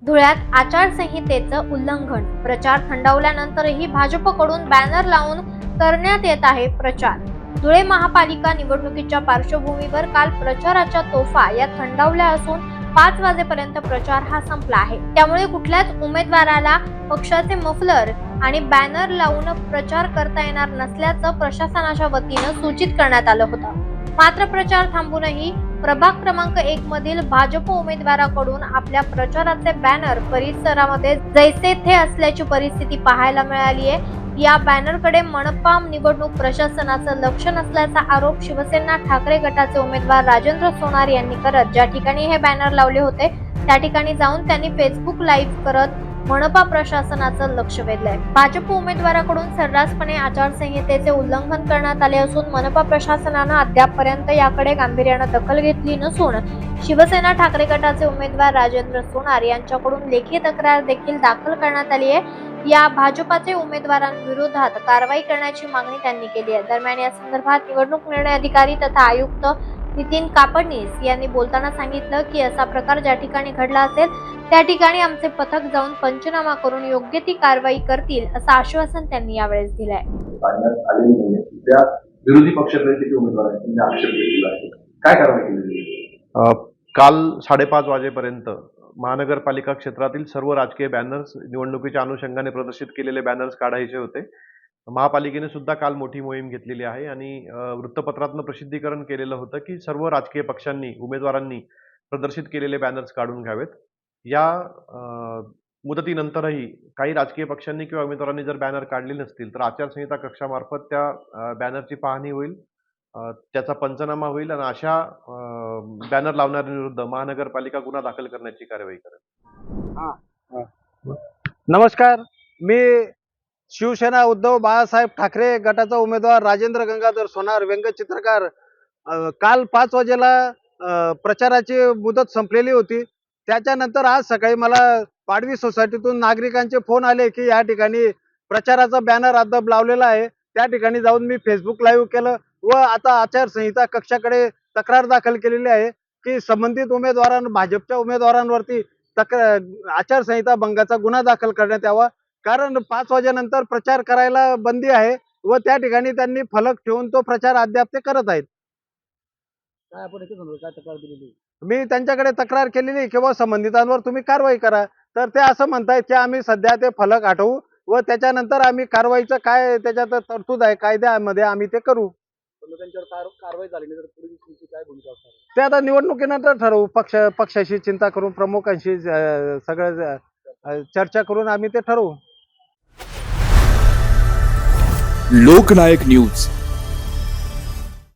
धुळ्यात आचारसंहितेचं उल्लंघन, प्रचार थंडावल्यानंतरही भाजपकडून बॅनर लावून करण्यात येत आहे प्रचार. धुळे महापालिका निवडणुकीच्या पार्श्वभूमीवर काल प्रचाराच्या तोफा या थंडावल्या असून 5 वाजेपर्यंत प्रचार हा संपला आहे. त्यामुळे कुठल्याच उमेदवाराला पक्षाचे मफलर आणि बॅनर लावून प्रचार करता येणार नसल्याचं प्रशासनाच्या वतीनं सूचित करण्यात आलं होतं. मात्र प्रचार थांबूनही प्रभाग क्रमांक 1 मधील भाजप उमेदवाराकडून आपल्या प्रचाराचे बॅनर परिसरामध्ये जैसे थे असल्याची परिस्थिती पाहायला मिळाली आहे. या बॅनरकडे मनपा निवडणूक प्रशासनाचं लक्ष नसल्याचा आरोप शिवसेना ठाकरे गटाचे उमेदवार राजेंद्र सोनार यांनी करत ज्या ठिकाणी हे बॅनर लावले होते त्या ठिकाणी जाऊन त्यांनी फेसबुक लाईव्ह करत मनपा प्रशासनाचं लक्ष वेधलंय. भाजप उमेदवाराकडून सर्रासपणे आचारसंहितेचे उल्लंघन करण्यात आले असून मनपा प्रशासनानं अद्यापपर्यंत याकडे गांभीर्यानं दखल घेतली नसून शिवसेना ठाकरे गटाचे उमेदवार राजेंद्र सोनार यांच्याकडून लेखी तक्रार देखील दाखल करण्यात आली आहे. या भाजपाचे उमेदवारांविरोधात कारवाई करण्याची मागणी त्यांनी केली आहे. दरम्यान या संदर्भात निवडणूक निर्णय अधिकारी तथा आयुक्त नितीन कापडनीस यांनी बोलताना सांगितलं की असा प्रकार ज्या ठिकाणी घडला असेल त्या ठिकाणी आमचे पथक जाऊन पंचनामा करून योग्य ती कारवाई करतील असं आश्वासन त्यांनी यावेळेस दिलंय. विरोधी पक्षाचे उमेदवार आहेत आक्षेप घेतलेला आहे, काय कारवाई केली? काल 5:30 वाजेपर्यंत महानगरपालिका क्षेत्रातील सर्व राजकीय बॅनर्स, निवडणुकीच्या अनुषंगाने प्रदर्शित केलेले बॅनर्स काढायचे होते. महापालिकेने सुद्धा काल मोठी मोहीम घेतलेली आहे आणि वृत्तपत्रातनं प्रसिद्धीकरण केलेलं होतं की सर्व राजकीय पक्षांनी, उमेदवारांनी प्रदर्शित केलेले बॅनर्स काढून घ्यावेत. या मुदतीनंतरही काही राजकीय पक्षांनी किंवा उमेदवारांनी जर बॅनर काढले नसतील तर आचारसंहिता कक्षामार्फत त्या बॅनरची पाहणी होईल, त्याचा पंचनामा होईल आणि अशा बॅनर लावणाऱ्यांविरुद्ध महानगरपालिका गुन्हा दाखल करण्याची कारवाई करेल. नमस्कार, मी शिवसेना उद्धव बाळासाहेब ठाकरे गटाचा उमेदवार राजेंद्र गंगाधर सोनार, व्यंगचित्रकार. काल 5 वाजेला प्रचाराची मुदत संपलेली होती. त्याच्यानंतर आज सकाळी मला पाडवी सोसायटीतून नागरिकांचे फोन आले की या ठिकाणी प्रचाराचा बॅनर अद्याप लावलेला आहे. त्या ठिकाणी जाऊन मी फेसबुक लाईव्ह केलं व आता आचारसंहिता कक्षाकडे तक्रार दाखल केलेली आहे की संबंधित भाजपच्या उमेदवारांवरती आचारसंहिता भंगाचा गुन्हा दाखल करण्यात यावा. कारण 5 वाजेनंतर प्रचार करायला बंदी आहे व त्या ठिकाणी त्यांनी फलक ठेवून तो प्रचार अद्याप ते करत आहेत. मी त्यांच्याकडे तक्रार केलेली किंवा संबंधितांवर तुम्ही कारवाई करा, तर ते असं म्हणतायत की आम्ही सध्या ते फलक हटवू व त्याच्यानंतर आम्ही कारवाईचं काय त्याच्यात तरतूद आहे कायद्यामध्ये आम्ही ते करू. कारवाई झाली तर पुढे काय भूमिका असणार ते आता निवडणुकीनंतर ठरवू. पक्षाशी चिंता करून, प्रमुखांशी सगळं चर्चा करून आम्ही ते ठरवू. लोकनायक न्यूज